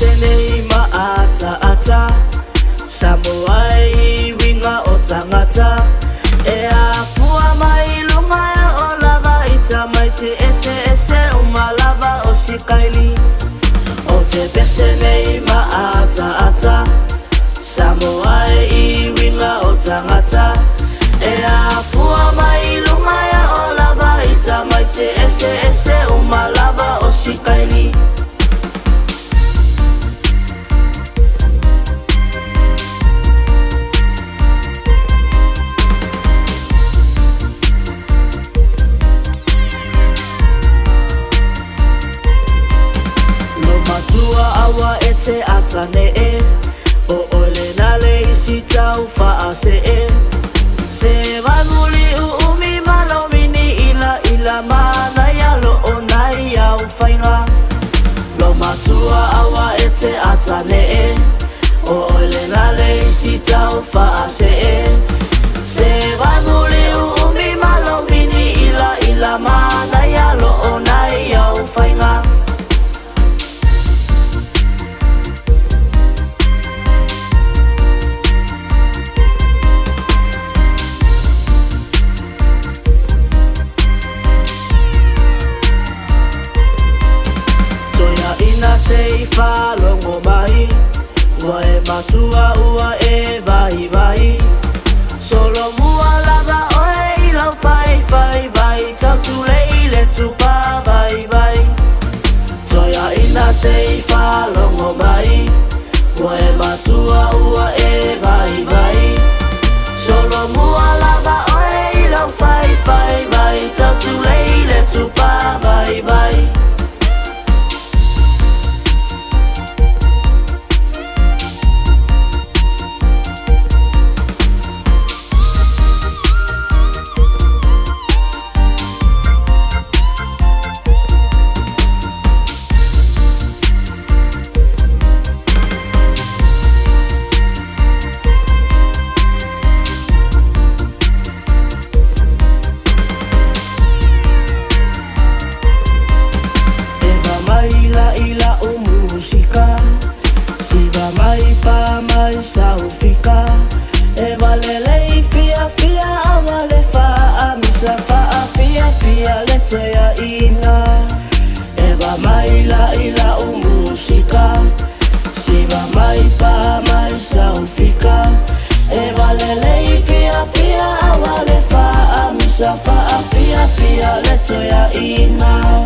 Besenei maata Samoai winga o tangata E a fua mai lunga o lava ita mai te ese umalava o sikaili O te besenei maata Samoai winga o tangata E a fua mai lunga o lava ita mai te ese umalava o sikaili Awa ete atane e O ole nale isi tau faase e Se wanguli uumi malo mini ila mana ya lo onai au whainga Lo matua awa ete atane e O ole nale isi tau faase e Se wanguli uumi malo mini ila mana ya lo onai au whainga Seifa longo mai Wa e matua ua e vai Solo mua lava oe ilau vai Tau tu leile tupa vai Toia ina seifa longo mai Wa e matua ua e vai Solo mua lava oe ilau vai Tau tu leile tupa vai Siva mai pa mai saufika E valelei fia awale faa Misa faa fia letea ina Eva mai la ila musika Siva mai pa mai saufika E valelei fia awale faa Misa faa fia letea ina